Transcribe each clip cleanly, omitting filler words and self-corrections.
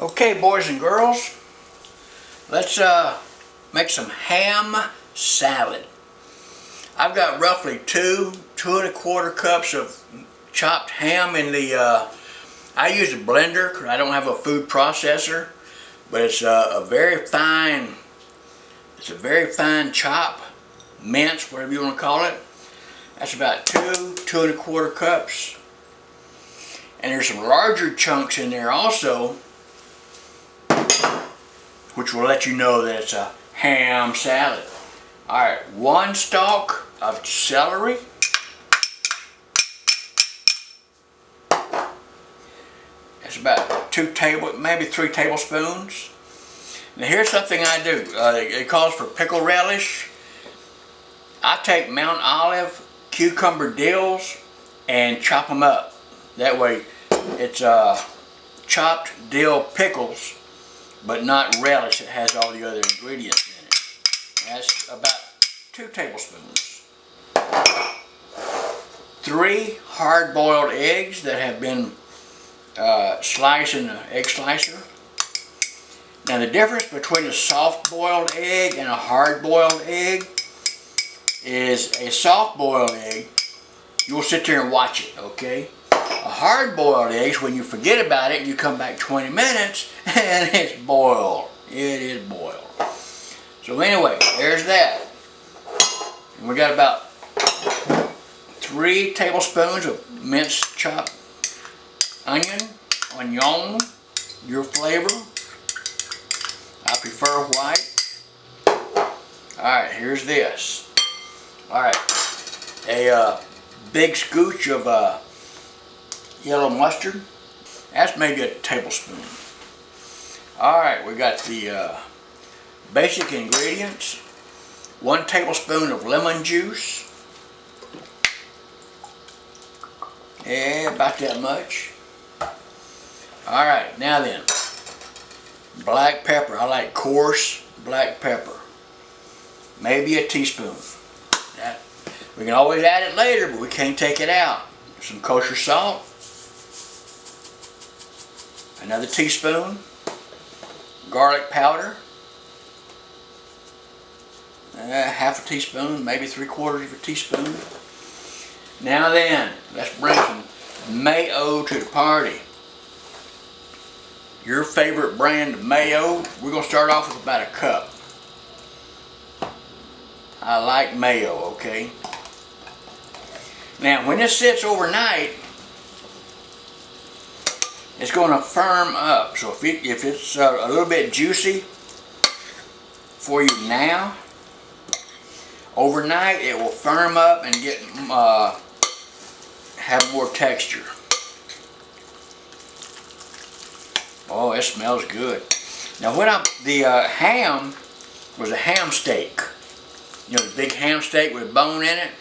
Okay, boys and girls, let's make some ham salad. I've got roughly two and a quarter cups of chopped ham in the, I use a blender because I don't have a food processor, but it's a very fine chop, mince, whatever you want to call it. That's about two and a quarter cups. And there's some larger chunks in there also, which will let you know that it's a ham salad. Alright, 1 stalk of celery. It's about maybe 3 tablespoons. Now here's something I do. It calls for pickle relish. I take Mount Olive cucumber dills and chop them up. That way it's chopped dill pickles, but not relish. It has all the other ingredients in it. That's about 2 tablespoons. 3 hard-boiled eggs that have been sliced in an egg slicer. Now the difference between a soft-boiled egg and a hard-boiled egg is a soft-boiled egg, you'll sit there and watch it, okay? A hard-boiled egg, when you forget about it, you come back 20 minutes and it's boiled. It is boiled. So anyway, there's that. And we got about 3 tablespoons of minced chopped onion, your flavor. I prefer white. Alright, here's this. Alright, a big scooch of yellow mustard. That's maybe a tablespoon. Alright, we got the basic ingredients. 1 tablespoon of lemon juice. Yeah, about that much. Alright, now then, black pepper. I like coarse black pepper. Maybe a teaspoon. We can always add it later, but we can't take it out. Some kosher salt. Another teaspoon. Garlic powder. Half a teaspoon, maybe 3/4 of a teaspoon. Now then, let's bring some mayo to the party. Your favorite brand of mayo. We're going to start off with about a cup. I like mayo, okay? Now when this sits overnight, it's going to firm up. So if it's a little bit juicy for you now, overnight it will firm up and get have more texture. Oh, it smells good. Now the ham was a ham steak. You know, the big ham steak with bone in it.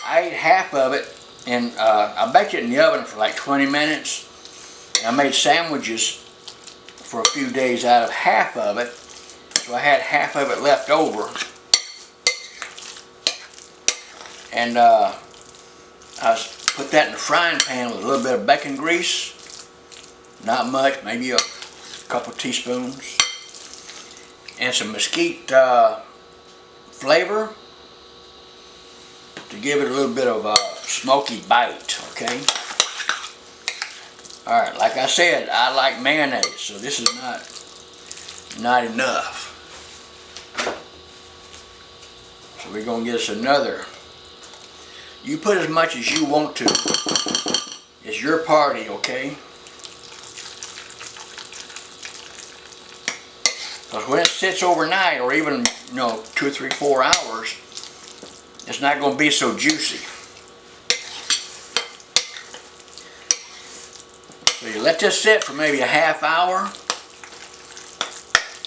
I ate half of it, and I baked it in the oven for like 20 minutes. And I made sandwiches for a few days out of half of it, so I had half of it left over. And I put that in the frying pan with a little bit of bacon grease. Not much, maybe a couple teaspoons. And some mesquite flavor to give it a little bit of a smoky bite, okay? Alright, like I said, I like mayonnaise, so this is not enough. So we're going to get us another. You put as much as you want to. It's your party, okay? Because when it sits overnight, or even 2, 3, 4 hours, it's not going to be so juicy. So you let this sit for maybe a half hour.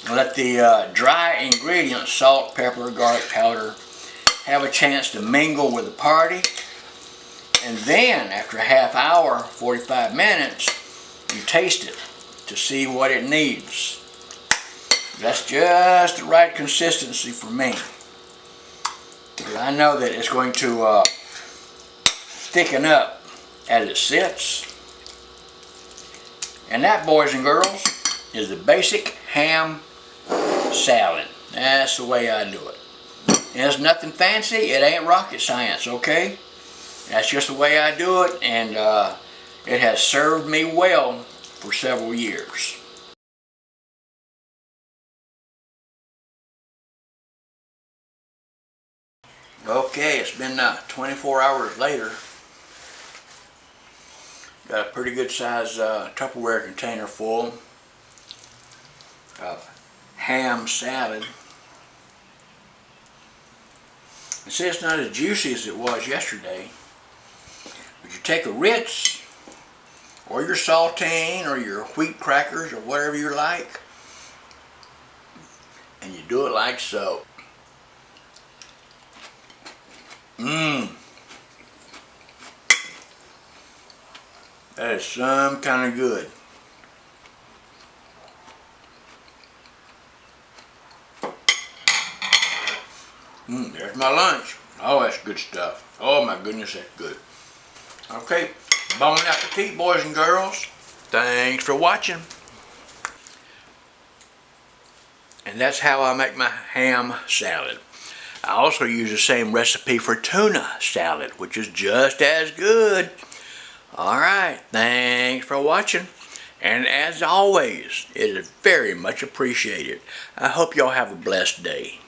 And let the dry ingredients, salt, pepper, garlic powder, have a chance to mingle with the party. And then after a half hour, 45 minutes, you taste it to see what it needs. That's just the right consistency for me. I know that it's going to thicken up as it sits. And that, boys and girls, is the basic ham salad. That's the way I do it. And it's nothing fancy. It ain't rocket science, okay? That's just the way I do it, and it has served me well for several years. Okay, it's been 24 hours later. Got a pretty good size Tupperware container full of ham salad. And see, it's not as juicy as it was yesterday. But you take a Ritz, or your saltine, or your wheat crackers, or whatever you like, and you do it like so. Mmm. That is some kind of good. There's my lunch. Oh, that's good stuff. Oh my goodness, that's good. Okay, bon appetit, boys and girls. Thanks for watching. And that's how I make my ham salad. I also use the same recipe for tuna salad, which is just as good. Alright, thanks for watching. And as always, it is very much appreciated. I hope y'all have a blessed day.